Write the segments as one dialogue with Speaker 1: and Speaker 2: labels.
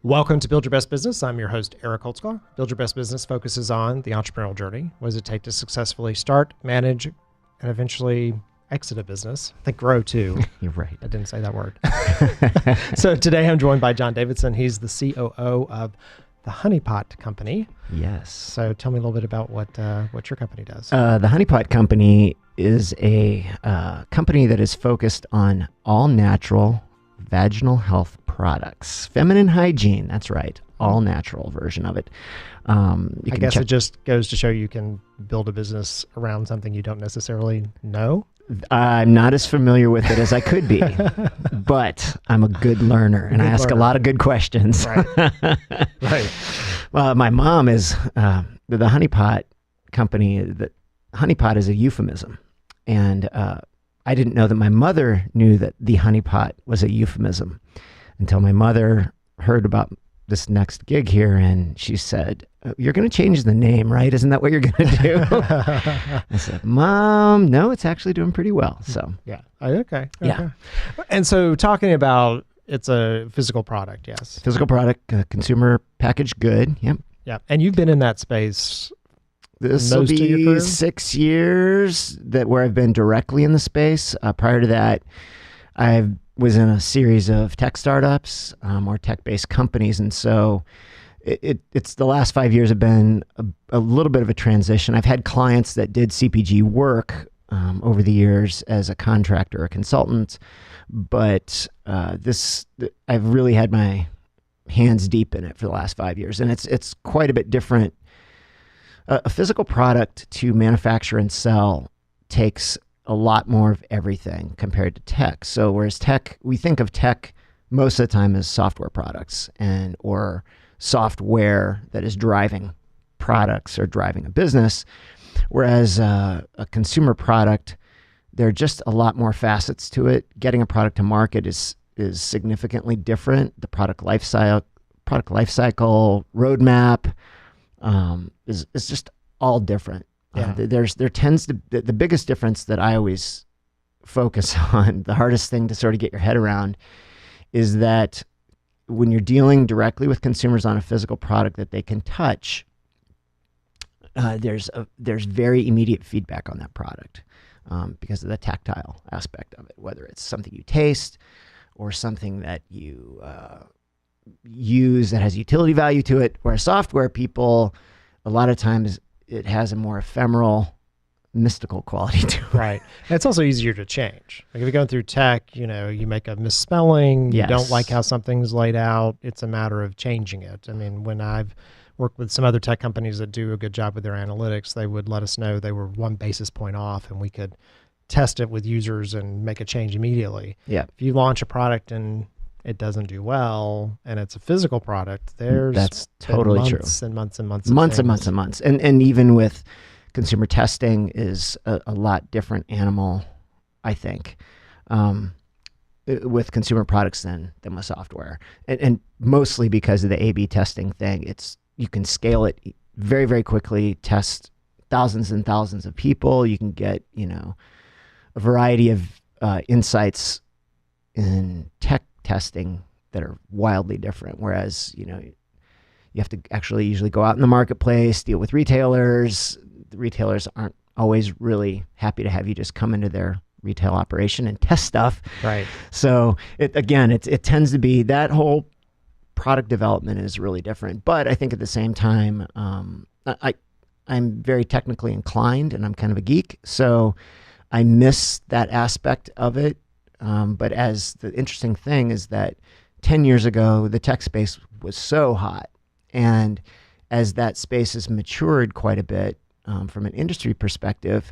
Speaker 1: Welcome to Build Your Best Business. I'm your host, Eric Holtzclaw. Build Your Best Business focuses on the entrepreneurial journey. What does it take to successfully start, manage, and eventually exit a business? I think grow too.
Speaker 2: You're right.
Speaker 1: I didn't say that word. So today I'm joined by John Davidson. He's the COO of the Honeypot company.
Speaker 2: Yes.
Speaker 1: So tell me a little bit about what your company does.
Speaker 2: The Honeypot company is a company that is focused on all natural vaginal health products, feminine hygiene. That's right. All natural version of it. I
Speaker 1: guess it just goes to show you can build a business around something you don't necessarily know.
Speaker 2: I'm not as familiar with it as I could be, but I'm a good learner and I ask a lot of good questions.
Speaker 1: Right. Right.
Speaker 2: My mom is the Honeypot company. The Honeypot is a euphemism. And I didn't know that my mother knew that the Honeypot was a euphemism until my mother heard about this next gig here, and she said, "You're going to change the name, right? Isn't that what you're going to do?" I said, "Mom, no, it's actually doing pretty well." So
Speaker 1: yeah, okay.
Speaker 2: Yeah.
Speaker 1: And so talking about, it's a physical product, yes.
Speaker 2: Physical product, consumer packaged good. Yep.
Speaker 1: Yeah, and you've been in that space.
Speaker 2: This will be 6 years where I've been directly in the space. Prior to that, I was in a series of tech startups or tech-based companies. And so it's the last 5 years have been a little bit of a transition. I've had clients that did CPG work over the years as a contractor or a consultant, but I've really had my hands deep in it for the last 5 years. And it's quite a bit different. A physical product to manufacture and sell takes a lot more of everything compared to tech. So whereas tech, we think of tech most of the time as software products or software that is driving products or driving a business, whereas a consumer product, there are just a lot more facets to it. Getting a product to market is significantly different. The product life cycle roadmap is just all different.
Speaker 1: Yeah.
Speaker 2: The biggest difference that I always focus on, the hardest thing to sort of get your head around, is that when you're dealing directly with consumers on a physical product that they can touch, there's very immediate feedback on that product because of the tactile aspect of it, whether it's something you taste or something that you use that has utility value to it. Whereas software, people, a lot of times it has a more ephemeral, mystical quality to it.
Speaker 1: Right. And it's also easier to change. Like if you're going through tech, you make a misspelling, you don't like how something's laid out, it's a matter of changing it. I mean, when I've worked with some other tech companies that do a good job with their analytics, they would let us know they were 1 basis point off and we could test it with users and make a change immediately.
Speaker 2: Yeah.
Speaker 1: If you launch a product and it doesn't do well and it's a physical product, that's
Speaker 2: totally
Speaker 1: months
Speaker 2: true.
Speaker 1: And months and months.
Speaker 2: Months and months. And even with consumer testing is a lot different animal, I think, with consumer products than with software. And mostly because of the A/B testing thing, you can scale it very, very quickly, test thousands and thousands of people. You can get, a variety of insights in tech testing that are wildly different. Whereas, you have to actually usually go out in the marketplace, deal with retailers. The retailers aren't always really happy to have you just come into their retail operation and test stuff.
Speaker 1: Right.
Speaker 2: So it tends to be that whole product development is really different. But I think at the same time, I'm very technically inclined and I'm kind of a geek. So I miss that aspect of it. But as the interesting thing is that 10 years ago, the tech space was so hot. And as that space has matured quite a bit from an industry perspective,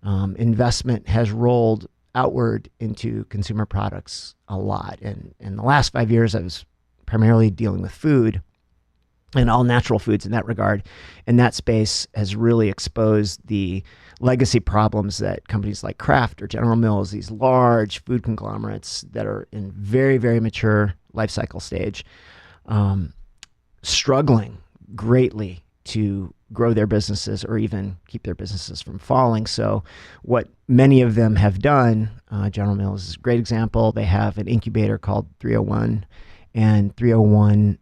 Speaker 2: investment has rolled outward into consumer products a lot. And in the last 5 years, I was primarily dealing with food and all natural foods in that regard. And that space has really exposed the legacy problems that companies like Kraft or General Mills, these large food conglomerates that are in very, very mature life cycle stage, struggling greatly to grow their businesses or even keep their businesses from falling. So what many of them have done, General Mills is a great example. They have an incubator called 301, and 301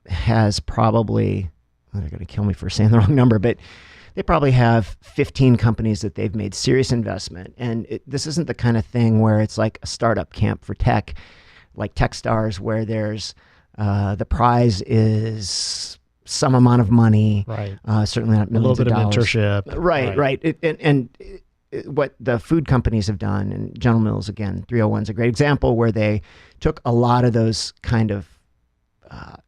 Speaker 2: has probably, they're going to kill me for saying the wrong number, but they probably have 15 companies that they've made serious investment. And this isn't the kind of thing where it's like a startup camp for tech, like Techstars, where there's the prize is some amount of money,
Speaker 1: right?
Speaker 2: Certainly not millions
Speaker 1: a little bit
Speaker 2: of dollars.
Speaker 1: Mentorship,
Speaker 2: right. What the food companies have done, and General Mills, again, 301 is a great example, where they took a lot of those kind of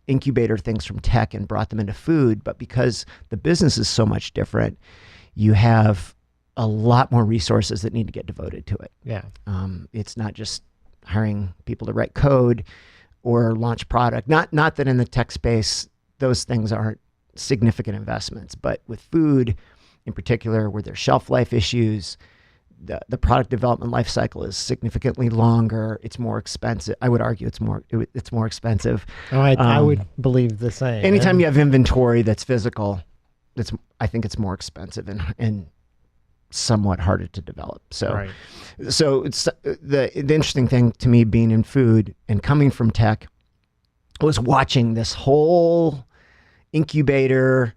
Speaker 2: incubator things from tech and brought them into food. But because the business is so much different, you have a lot more resources that need to get devoted to it.
Speaker 1: Yeah.
Speaker 2: It's not just hiring people to write code or launch product. Not that in the tech space, those things aren't significant investments, but with food in particular, where there's shelf life issues, the product development life cycle is significantly longer. It's more expensive. I would argue it's more expensive.
Speaker 1: Oh, I would believe the same.
Speaker 2: Anytime you have inventory that's physical, I think it's more expensive and somewhat harder to develop. So,
Speaker 1: right.
Speaker 2: So it's the interesting thing to me, being in food and coming from tech, was watching this whole incubator,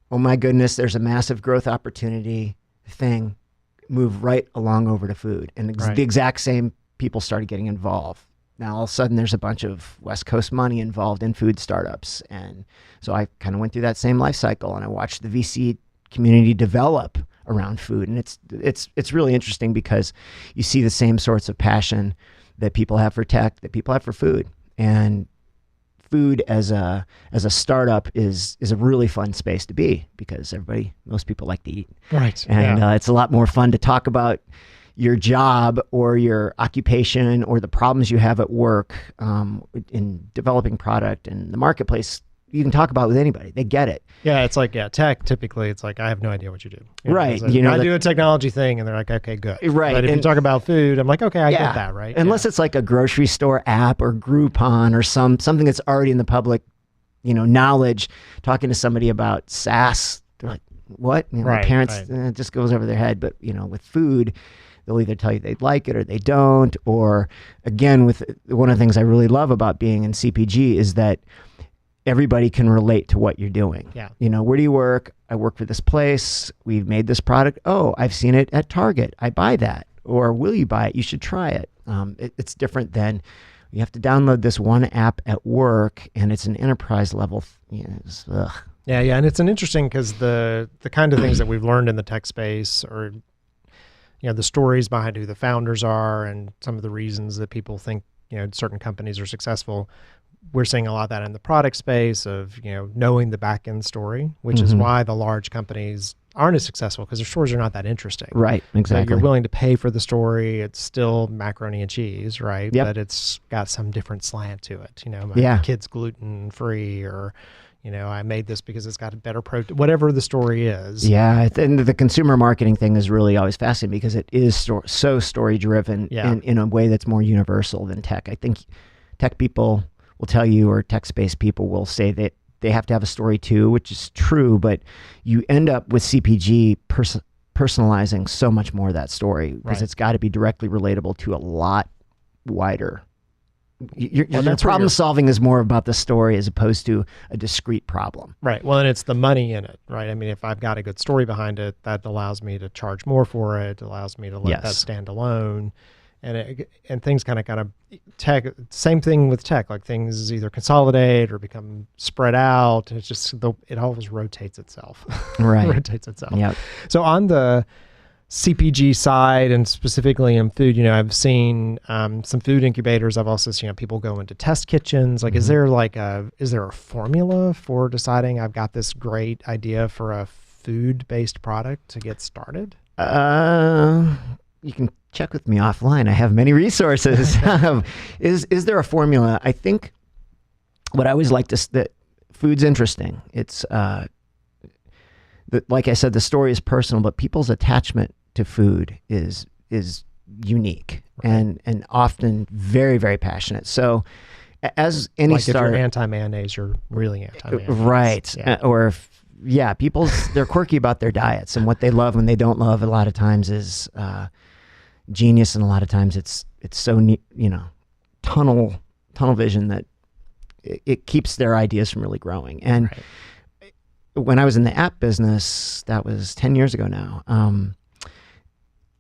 Speaker 2: oh my goodness, there's a massive growth opportunity thing, move right along over to food. And the exact same people started getting involved. Now, all of a sudden, there's a bunch of West Coast money involved in food startups. And so I kind of went through that same life cycle, and I watched the VC community develop around food. And it's really interesting, because you see the same sorts of passion that people have for tech, that people have for food. And food as a startup is a really fun space to be, because most people like to eat.
Speaker 1: Right.
Speaker 2: And it's a lot more fun to talk about your job or your occupation or the problems you have at work in developing product and the marketplace. You can talk about it with anybody. They get it.
Speaker 1: Yeah, it's like, tech, typically, it's like, I have no idea what you do.
Speaker 2: Right.
Speaker 1: I do a technology thing, and they're like, okay, good.
Speaker 2: Right.
Speaker 1: But if you talk about food, I'm like, okay, I get that, right?
Speaker 2: Unless it's like a grocery store app or Groupon or something that's already in the public, knowledge, talking to somebody about SaaS, they're like, what? My parents, it just goes over their head. But, with food, they'll either tell you they like it or they don't. Or, again, with one of the things I really love about being in CPG is that everybody can relate to what you're doing.
Speaker 1: Yeah.
Speaker 2: Where do you work? I work for this place. We've made this product. Oh, I've seen it at Target. I buy that. Or will you buy it? You should try it. It's different than you have to download this one app at work, and it's an enterprise level. Yeah.
Speaker 1: And it's an interesting, because the kind of things that we've learned in the tech space, or the stories behind who the founders are, and some of the reasons that people think certain companies are successful. We're seeing a lot of that in the product space of, knowing the back end story, which is why the large companies aren't as successful, because their stories are not that interesting.
Speaker 2: Right, exactly.
Speaker 1: So you're willing to pay for the story. It's still macaroni and cheese, right?
Speaker 2: Yep.
Speaker 1: But it's got some different slant to it. My kid's gluten free, or, I made this because it's got a better protein, whatever the story is.
Speaker 2: Yeah, and the consumer marketing thing is really always fascinating, because it is so story driven in a way that's more universal than tech. I think tech people will tell you, or tech space people will say that they have to have a story too, which is true, but you end up with CPG personalizing so much more of that story, because it's got to be directly relatable to a lot wider. Your problem solving is more about the story as opposed to a discrete problem.
Speaker 1: Right. Well, and it's the money in it, right? I mean, if I've got a good story behind it, that allows me to charge more for it, allows me to let that stand alone. And things kind of tech, same thing with tech, like things either consolidate or become spread out. It's just, it always rotates itself.
Speaker 2: Right.
Speaker 1: Rotates itself.
Speaker 2: Yep.
Speaker 1: So on the CPG side, and specifically in food, I've seen some food incubators. I've also seen people go into test kitchens. Like, is there a formula for deciding I've got this great idea for a food-based product to get started?
Speaker 2: You can check with me offline. I have many resources. Is there a formula? I think what I always like that food's interesting. It's like I said, the story is personal, but people's attachment to food is unique and often very, very passionate. So as any
Speaker 1: if you're anti-mayonnaise, you're really anti-mayonnaise.
Speaker 2: Right. Yeah. They're quirky about their diets, and what they love and they don't love a lot of times is genius, and a lot of times it's so tunnel vision that it keeps their ideas from really growing. And when I was in the app business, that was 10 years ago now,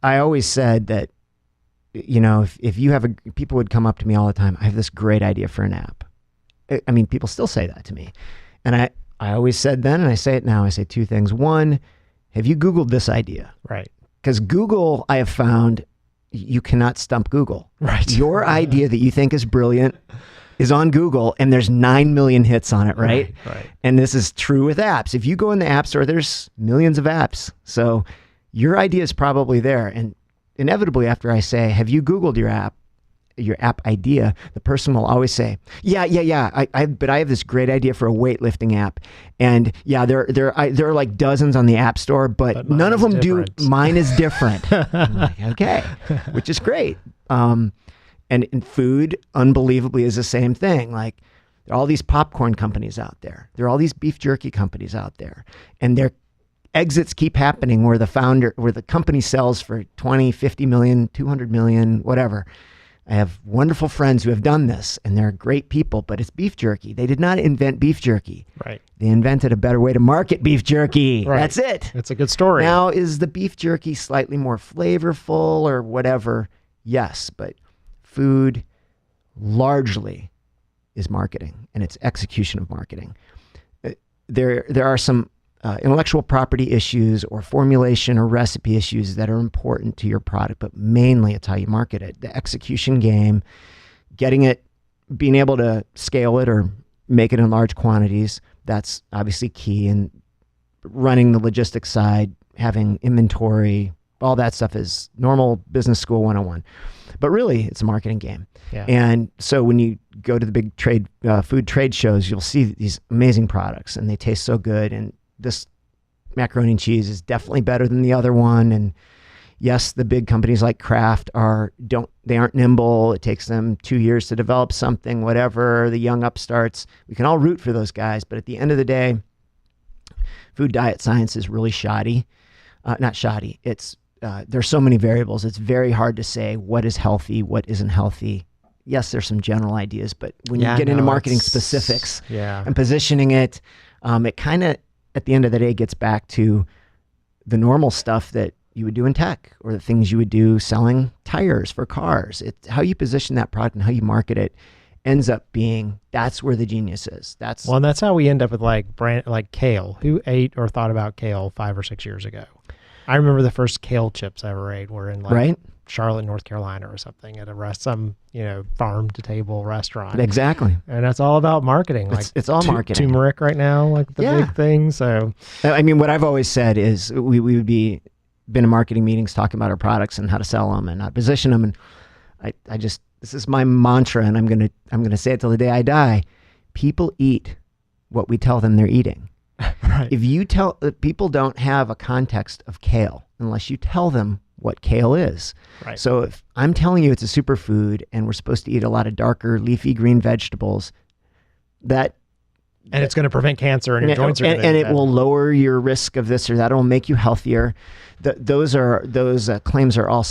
Speaker 2: I always said that, if you have people would come up to me all the time, I have this great idea for an app. I mean, people still say that to me. And I always said then, and I say it now, I say two things. One, have you Googled this idea?
Speaker 1: Right.
Speaker 2: Because Google, I have found, you cannot stump Google.
Speaker 1: Right.
Speaker 2: Your idea that you think is brilliant is on Google, and there's 9 million hits on it, right?
Speaker 1: Right.
Speaker 2: And this is true with apps. If you go in the App Store, there's millions of apps. So your idea is probably there. And inevitably, after I say, have you Googled your app idea, the person will always say, yeah. But I have this great idea for a weightlifting app. And yeah, there are like dozens on the App Store, but none of them do. Mine is different. I'm like, okay, which is great. And in food, unbelievably, is the same thing. Like, there are all these popcorn companies out there. There are all these beef jerky companies out there. And their exits keep happening where the company sells for 20, 50 million, 200 million, whatever. I have wonderful friends who have done this, and they're great people, but it's beef jerky. They did not invent beef jerky.
Speaker 1: Right.
Speaker 2: They invented a better way to market beef jerky.
Speaker 1: Right.
Speaker 2: That's it.
Speaker 1: It's a good story.
Speaker 2: Now, is the beef jerky slightly more flavorful or whatever? Yes, but food largely is marketing, and it's execution of marketing. There are some intellectual property issues or formulation or recipe issues that are important to your product, but mainly it's how you market it. The execution game, getting it, being able to scale it or make it in large quantities, that's obviously key. And running the logistics side, having inventory, all that stuff is normal business school 101. But really, it's a marketing game.
Speaker 1: Yeah.
Speaker 2: And so when you go to the big food trade shows, you'll see these amazing products, and they taste so good. And this macaroni and cheese is definitely better than the other one. And yes, the big companies like Kraft aren't nimble. It takes them 2 years to develop something, whatever. The young upstarts, we can all root for those guys. But at the end of the day, food diet science is really shoddy. Not shoddy. There's so many variables. It's very hard to say what is healthy, what isn't healthy. Yes, there's some general ideas, but when you get into marketing specifics and positioning it, it kind of, at the end of the day, gets back to the normal stuff that you would do in tech, or the things you would do selling tires for cars. It's how you position that product and how you market it ends up being, that's where the genius is.
Speaker 1: And that's how we end up with like kale. Who ate or thought about kale 5 or 6 years ago? I remember the first kale chips I ever ate were in Charlotte, North Carolina or something, at some farm to table restaurant.
Speaker 2: Exactly.
Speaker 1: And that's all about marketing.
Speaker 2: It's all marketing.
Speaker 1: Turmeric right now, like the big thing. So
Speaker 2: I mean, what I've always said is we would been in marketing meetings talking about our products and how to sell them and how to position them. And I just, this is my mantra, and I'm gonna say it till the day I die. People eat what we tell them they're eating.
Speaker 1: Right.
Speaker 2: If you tell people don't have a context of kale unless you tell them what kale is.
Speaker 1: Right.
Speaker 2: So if I'm telling you it's a superfood and we're supposed to eat a lot of darker leafy green vegetables,
Speaker 1: it's going to prevent cancer and your joints are
Speaker 2: and it will lower your risk of this or that. It will make you healthier. Those claims are all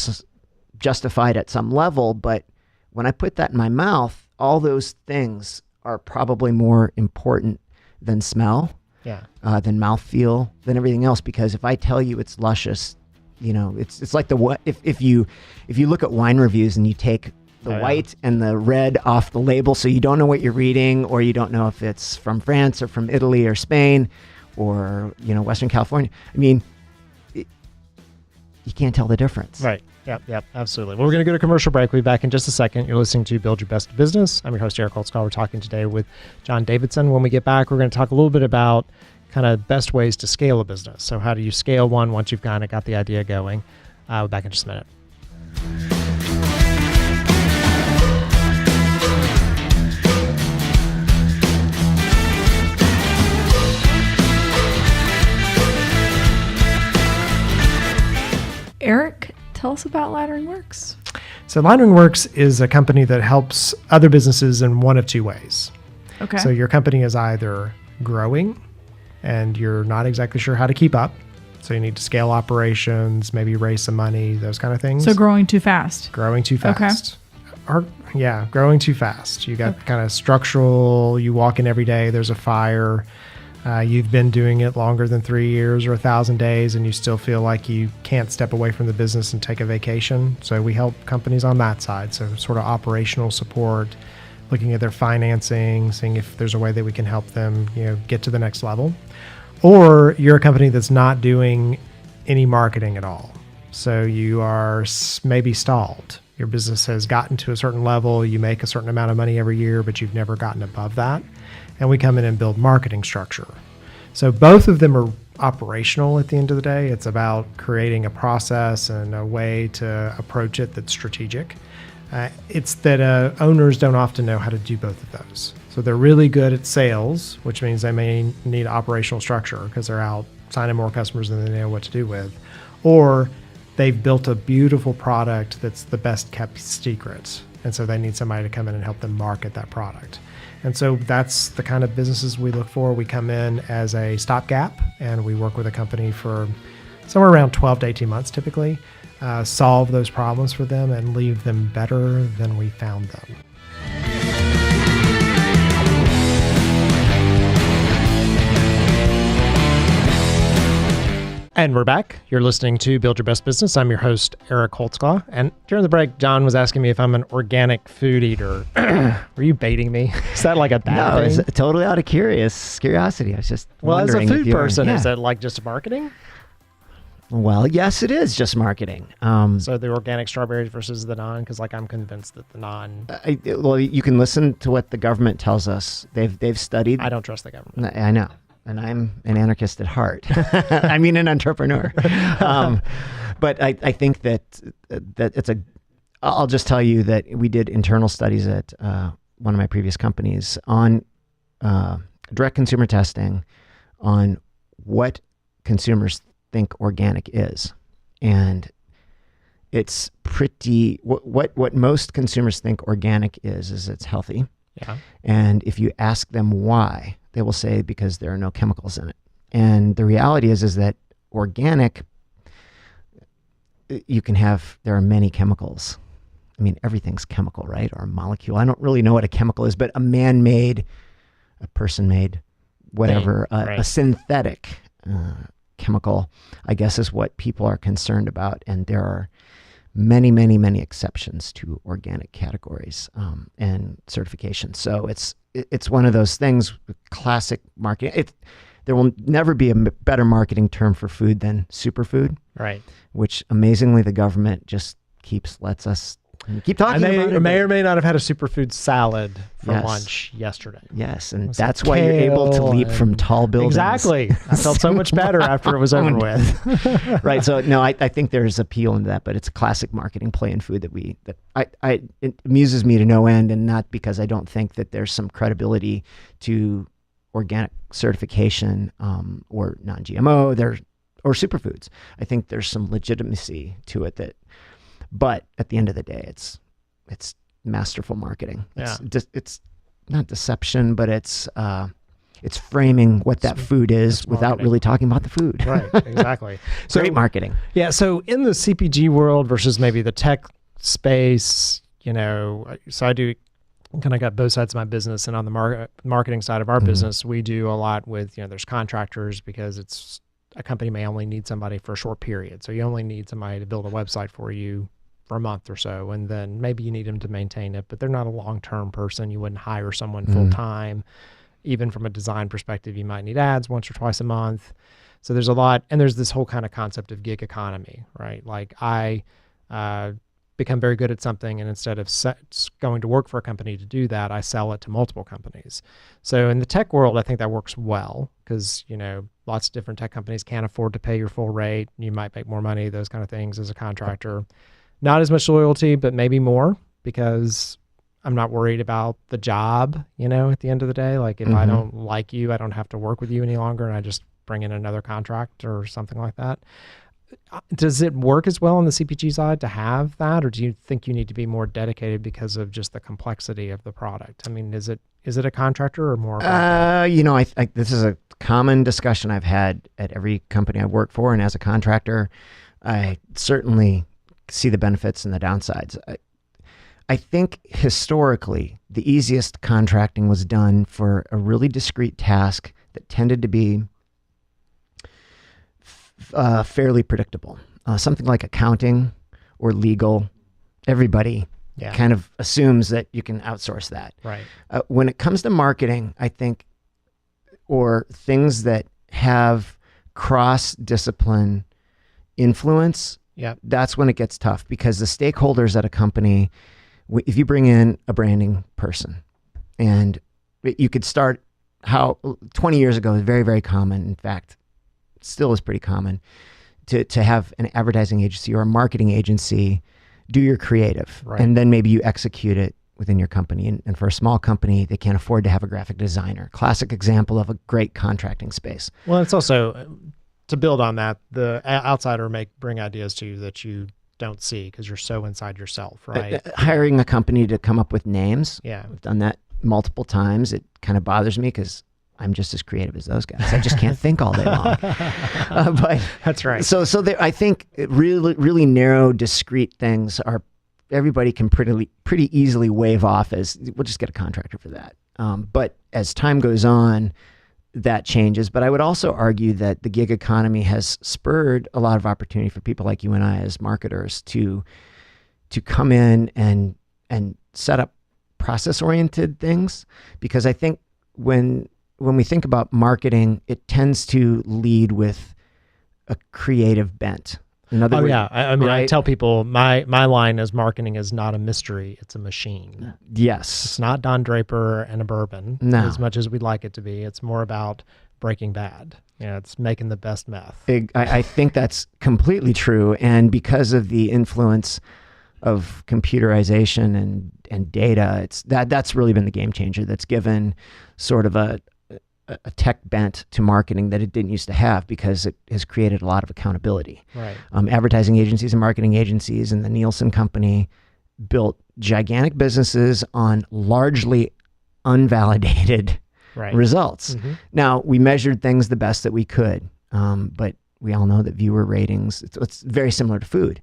Speaker 2: justified at some level, but when I put that in my mouth, all those things are probably more important than smell.
Speaker 1: Yeah.
Speaker 2: Than mouthfeel, than everything else. Because if I tell you it's luscious, it's like if you look at wine reviews and you take the white and the red off the label, so you don't know what you're reading, or you don't know if it's from France or from Italy or Spain or Western California. I mean, you can't tell the difference.
Speaker 1: Right. Yep, absolutely. Well, we're going to go to commercial break. We'll be back in just a second. You're listening to Build Your Best Business. I'm your host, Eric Holtzcall. We're talking today with John Davidson. When we get back, we're going to talk a little bit about kind of best ways to scale a business. So how do you scale one once you've kind of got the idea going? We'll be back in just a minute.
Speaker 3: Eric, tell us about Laddering Works.
Speaker 1: So Laddering Works is a company that helps other businesses in one of two ways.
Speaker 3: Okay.
Speaker 1: So your company is either growing and you're not exactly sure how to keep up. So you need to scale operations, maybe raise some money, those kind of things.
Speaker 3: So growing too fast.
Speaker 1: Growing too fast. growing too fast. You got kind of structural, you walk in every day, there's a fire. You've been doing it longer than 3 years or 1,000 days, and you still feel like you can't step away from the business and take a vacation. So we help companies on that side. So sort of operational support, looking at their financing, seeing if there's a way that we can help them, get to the next level. Or you're a company that's not doing any marketing at all. So you are maybe stalled. Your business has gotten to a certain level. You make a certain amount of money every year, but you've never gotten above that. And we come in and build marketing structure. So both of them are operational at the end of the day. It's about creating a process and a way to approach it that's strategic. It's that owners don't often know how to do both of those. So they're really good at sales, which means they may need operational structure because they're out signing more customers than they know what to do with. Or they've built a beautiful product that's the best kept secret. And so they need somebody to come in and help them market that product. And so that's the kind of businesses we look for. We come in as a stopgap, and we work with a company for somewhere around 12 to 18 months typically, solve those problems for them and leave them better than we found them. And we're back. You're listening to Build Your Best Business. I'm your host, Eric Holtzclaw. And during the break, John was asking me if I'm an organic food eater. Were you baiting me? Is that like a bad thing?
Speaker 2: No, it's totally out of curiosity. I was just wondering.
Speaker 1: As a food person, is that like just marketing?
Speaker 2: Well, yes, it is just marketing.
Speaker 1: So the organic strawberries versus the non, because I'm convinced that the non.
Speaker 2: Well, you can listen to what the government tells us. They've studied.
Speaker 1: I don't trust the government.
Speaker 2: I know. And I'm an anarchist at heart. I mean, an entrepreneur. But I think that it's I'll just tell you that we did internal studies at one of my previous companies on direct consumer testing on what consumers think organic is. And it's pretty, what most consumers think organic is it's healthy.
Speaker 1: Yeah.
Speaker 2: And if you ask them why, they will say because there are no chemicals in it. And the reality is that organic, there are many chemicals. I mean, everything's chemical, right? Or a molecule. I don't really know what a chemical is, but a man-made, a person-made, whatever, a synthetic chemical, I guess, is what people are concerned about. And there are many, many, many exceptions to organic categories and certification. So it's one of those things, classic marketing. There will never be a better marketing term for food than superfood,
Speaker 1: right?
Speaker 2: Which amazingly the government just lets us keep talking about it.
Speaker 1: I may or may not have had a superfood salad for lunch yesterday.
Speaker 2: Yes, and that's why you're able to leap from tall buildings.
Speaker 1: Exactly. I felt so much better after it was over with.
Speaker 2: Right. So no, I think there's appeal in that, but it's a classic marketing play in food it amuses me to no end, and not because I don't think that there's some credibility to organic certification or non-GMO or superfoods. I think there's some legitimacy to it but at the end of the day, it's masterful marketing. It's not deception, but it's framing what that food is without really talking about the food.
Speaker 1: Right, exactly.
Speaker 2: So, great marketing.
Speaker 1: Yeah, so in the CPG world versus maybe the tech space, so I do kind of got both sides of my business, and on the marketing side of our business, we do a lot with, there's contractors, because a company may only need somebody for a short period. So you only need somebody to build a website for you for a month or so, and then maybe you need them to maintain it, but they're not a long-term person. You wouldn't hire someone full-time. Even from a design perspective, you might need ads once or twice a month. So there's a lot, and there's this whole kind of concept of gig economy, right? Like I become very good at something, and instead of going to work for a company to do that, I sell it to multiple companies. So in the tech world, I think that works well because, lots of different tech companies can't afford to pay your full rate. You might make more money, those kind of things as a contractor. Not as much loyalty, but maybe more, because I'm not worried about the job, at the end of the day. Like if I don't like you, I don't have to work with you any longer, and I just bring in another contract or something like that. Does it work as well on the CPG side to have that, or do you think you need to be more dedicated because of just the complexity of the product? I mean, is it a contractor or more?
Speaker 2: This is a common discussion I've had at every company I work for, and as a contractor, I certainly see the benefits and the downsides. I think historically, the easiest contracting was done for a really discrete task that tended to be fairly predictable. Something like accounting or legal, everybody kind of assumes that you can outsource that.
Speaker 1: Right.
Speaker 2: When it comes to marketing, I think, or things that have cross-discipline influence, that's when it gets tough, because the stakeholders at a company, if you bring in a branding person, and you could start 20 years ago, it was very, very common. In fact, still is pretty common to have an advertising agency or a marketing agency do your creative, and then maybe you execute it within your company. And for a small company, they can't afford to have a graphic designer. Classic example of a great contracting space.
Speaker 1: Well, it's also, to build on that, the outsider bring ideas to you that you don't see because you're so inside yourself, right?
Speaker 2: Hiring a company to come up with names.
Speaker 1: Yeah.
Speaker 2: We've done that multiple times. It kind of bothers me because I'm just as creative as those guys. I just can't think all day long. But
Speaker 1: that's right.
Speaker 2: So I think really, really narrow, discrete things everybody can pretty easily wave off as, we'll just get a contractor for that. But as time goes on, that changes. But I would also argue that the gig economy has spurred a lot of opportunity for people like you and I as marketers to come in and set up process-oriented things. Because I think when we think about marketing, it tends to lead with a creative bent. In other words,
Speaker 1: I mean, right? I tell people my line is marketing is not a mystery; it's a machine.
Speaker 2: Yes,
Speaker 1: it's not Don Draper and a bourbon as much as we'd like it to be. It's more about Breaking Bad. It's making the best meth.
Speaker 2: I think that's completely true, and because of the influence of computerization and data, that's really been the game changer. That's given sort of a tech bent to marketing that it didn't used to have, because it has created a lot of accountability.
Speaker 1: Right.
Speaker 2: Advertising agencies and marketing agencies and the Nielsen company built gigantic businesses on largely unvalidated results. Mm-hmm. Now, we measured things the best that we could, but we all know that viewer ratings, it's very similar to food.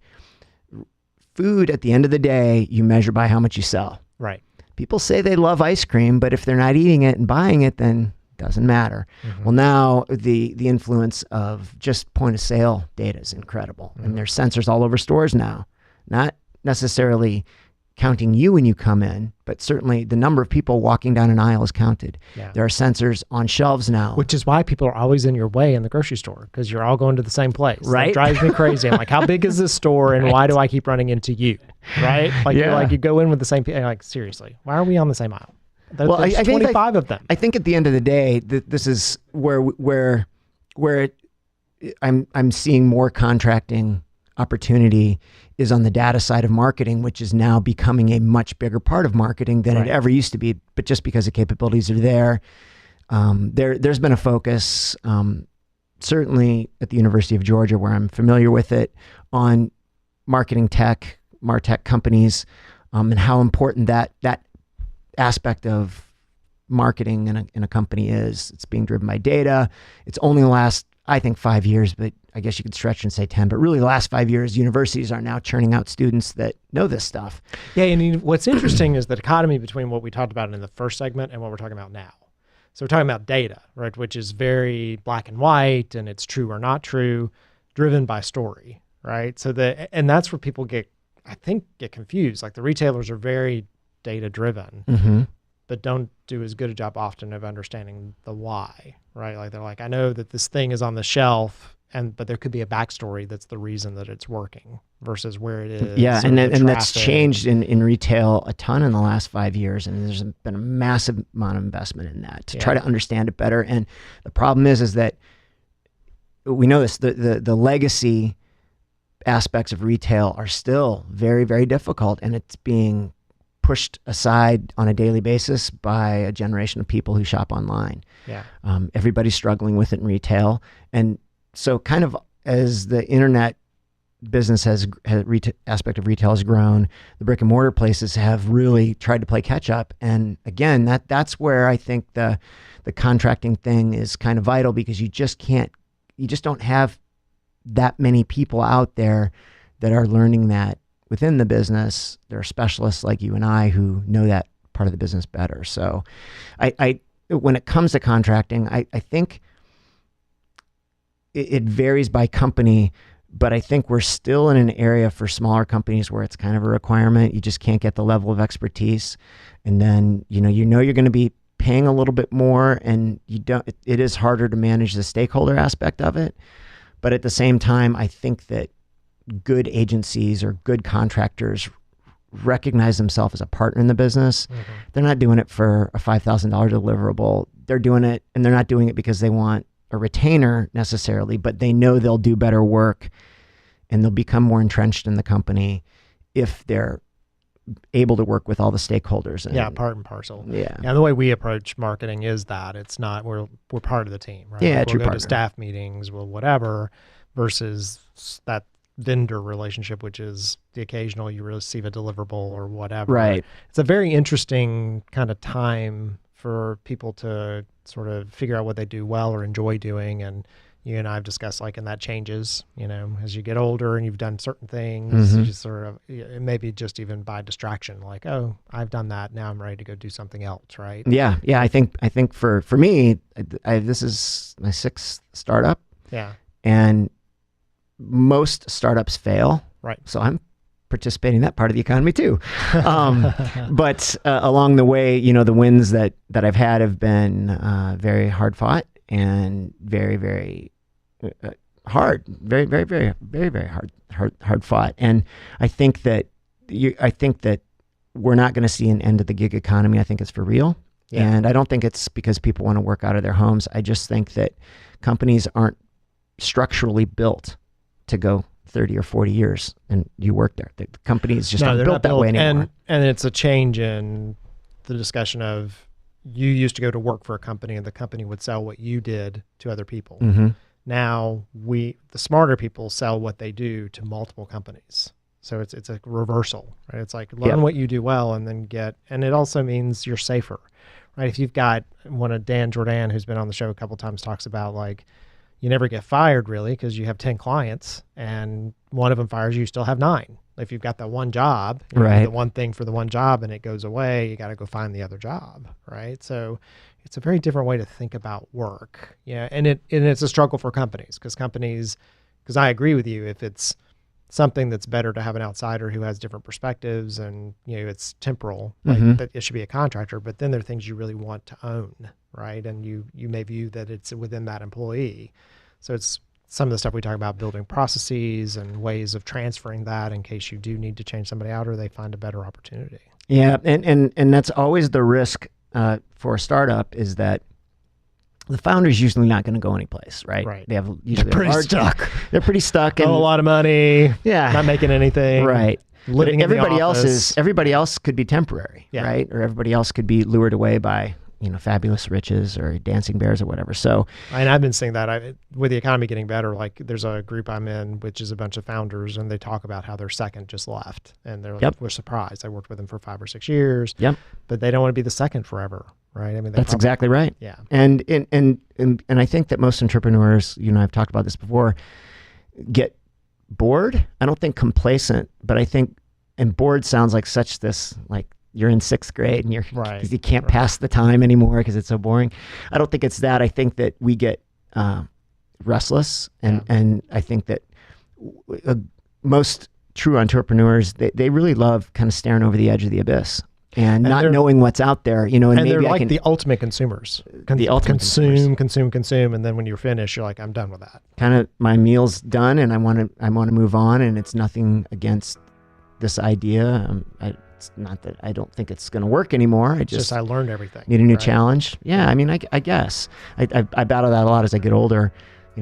Speaker 2: Food, at the end of the day, you measure by how much you sell.
Speaker 1: Right.
Speaker 2: People say they love ice cream, but if they're not eating it and buying it, then doesn't matter. Mm-hmm. Well, now the influence of just point of sale data is incredible. Mm-hmm. And there's sensors all over stores now, not necessarily counting you when you come in, but certainly the number of people walking down an aisle is counted. Yeah. There are sensors on shelves now.
Speaker 1: Which is why people are always in your way in the grocery store, because you're all going to the same place.
Speaker 2: Right.
Speaker 1: That drives me crazy. I'm like, how big is this store and why do I keep running into you? Right? Like, you go in with the same people. Like, seriously, why are we on the same aisle? There's I 25 of them.
Speaker 2: I think at the end of the day, this is where I'm seeing more contracting opportunity is on the data side of marketing, which is now becoming a much bigger part of marketing than it ever used to be. But just because the capabilities are there, there's been a focus, certainly at the University of Georgia, where I'm familiar with it, on marketing tech, MarTech companies, and how important that aspect of marketing in a company is. It's being driven by data. It's only the last, I think, 5 years, but I guess you could stretch and say 10, but really the last 5 years, universities are now churning out students that know this stuff.
Speaker 1: Yeah, and what's interesting is the dichotomy between what we talked about in the first segment and what we're talking about now. So we're talking about data, right, which is very black and white, and it's true or not true, driven by story, right? And that's where people get confused. Like, the retailers are very data driven, mm-hmm. but don't do as good a job often of understanding the why, right? Like, they're like, I know that this thing is on the shelf, but there could be a backstory that's the reason that it's working versus where it is.
Speaker 2: Yeah, and that's changed in retail a ton in the last 5 years, and there's been a massive amount of investment in that to try to understand it better. And the problem is that we know this, the legacy aspects of retail are still very, very difficult, and it's being pushed aside on a daily basis by a generation of people who shop online.
Speaker 1: Yeah.
Speaker 2: Everybody's struggling with it in retail. And so kind of as the internet business aspect of retail has grown, the brick and mortar places have really tried to play catch up. And again, that's where I think the contracting thing is kind of vital, because you just don't have that many people out there that are learning that within the business, there are specialists like you and I who know that part of the business better. So I when it comes to contracting, I think it varies by company, but I think we're still in an area for smaller companies where it's kind of a requirement. You just can't get the level of expertise. And then, you're going to be paying a little bit more, and it is harder to manage the stakeholder aspect of it. But at the same time, I think that good agencies or good contractors recognize themselves as a partner in the business. Mm-hmm. They're not doing it for a $5,000 deliverable. They're doing it, and they're not doing it because they want a retainer necessarily, but they know they'll do better work and they'll become more entrenched in the company if they're able to work with all the stakeholders. And,
Speaker 1: part and parcel.
Speaker 2: Yeah.
Speaker 1: And the way we approach marketing is that it's not, we're part of the team, right?
Speaker 2: Yeah,
Speaker 1: we'll go to staff meetings, whatever, versus that vendor relationship, which is the occasional you receive a deliverable or whatever.
Speaker 2: Right.
Speaker 1: It's a very interesting kind of time for people to sort of figure out what they do well or enjoy doing. And you and I have discussed, and that changes, as you get older and you've done certain things, you just sort of, maybe just even by distraction, oh, I've done that. Now I'm ready to go do something else. Right.
Speaker 2: Yeah. Yeah. I think for me, this is my 6th startup.
Speaker 1: Yeah.
Speaker 2: And most startups fail.
Speaker 1: Right.
Speaker 2: So I'm participating in that part of the economy too. But along the way, the wins that I've had have been very hard fought and very, very hard, very, very, very, very, very hard fought. And I think that we're not going to see an end to the gig economy. I think it's for real. Yeah. And I don't think it's because people want to work out of their homes. I just think that companies aren't structurally built to go 30 or 40 years and you work there. The company is just not built that way anymore.
Speaker 1: And it's a change in the discussion of, you used to go to work for a company and the company would sell what you did to other people.
Speaker 2: Mm-hmm.
Speaker 1: Now the smarter people sell what they do to multiple companies. So it's a reversal, right? It's learn what you do well and then and it also means you're safer, right? If you've got one of Dan Jordan, who's been on the show a couple of times, talks about you never get fired really because you have 10 clients and one of them fires you, still have 9. If you've got that one job,
Speaker 2: right,
Speaker 1: the one thing for the one job and it goes away, you got to go find the other job, right? So it's a very different way to think about work. Yeah, and it's a struggle for companies because I agree with you, if it's something that's better to have an outsider who has different perspectives and it's temporal, that it should be a contractor, but then there are things you really want to own, right? And you may view that it's within that employee. So it's some of the stuff we talk about, building processes and ways of transferring that in case you do need to change somebody out or they find a better opportunity.
Speaker 2: Yeah, and that's always the risk for a startup, is that the founder's usually not going to go anyplace, right?
Speaker 1: Right.
Speaker 2: They have usually
Speaker 1: They're pretty stuck.
Speaker 2: And
Speaker 1: a lot of money.
Speaker 2: Yeah.
Speaker 1: Not making anything.
Speaker 2: Right.
Speaker 1: Living
Speaker 2: everybody else could be temporary, right? Or everybody else could be lured away by fabulous riches or dancing bears or whatever. So,
Speaker 1: and I've been seeing that with the economy getting better, there's a group I'm in, which is a bunch of founders, and they talk about how their second just left and we're surprised. I worked with them for 5 or 6 years, but they don't want to be the second forever. Right. I mean,
Speaker 2: that's exactly right.
Speaker 1: Yeah.
Speaker 2: And I think that most entrepreneurs, I've talked about this before, get bored. I don't think complacent, but I think, and bored sounds like such this, you're in 6th grade and you can't pass the time anymore because it's so boring. I don't think it's that. I think that we get restless, and I think that most true entrepreneurs, they really love kind of staring over the edge of the abyss and not knowing what's out there. And maybe
Speaker 1: they're the ultimate consumers. Consume, and then when you're finished, you're like, I'm done with that.
Speaker 2: Kind of, my meal's done, and I want to move on, and it's nothing against this idea. It's not that I don't think it's going to work anymore.
Speaker 1: I learned everything.
Speaker 2: Need a new challenge. Yeah, I mean, I guess. I battle that a lot as I get older.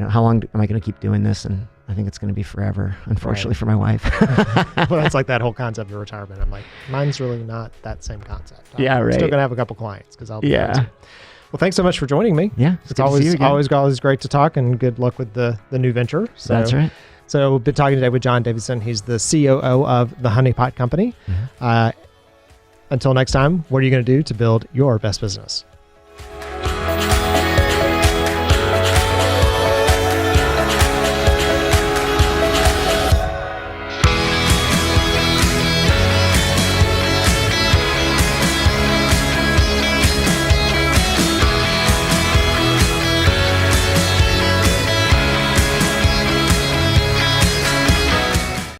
Speaker 2: How long am I going to keep doing this? And I think it's going to be forever, unfortunately, for my wife.
Speaker 1: Well, that's that whole concept of retirement. I'm mine's really not that same concept. I'm
Speaker 2: right.
Speaker 1: Still going to have a couple clients because I'll be Well, thanks so much for joining me.
Speaker 2: Yeah,
Speaker 1: it's always great to talk, and good luck with the new venture. So,
Speaker 2: that's right.
Speaker 1: So we've been talking today with John Davidson. He's the COO of the Honeypot company. Mm-hmm. Until next time, what are you going to do to build your best business?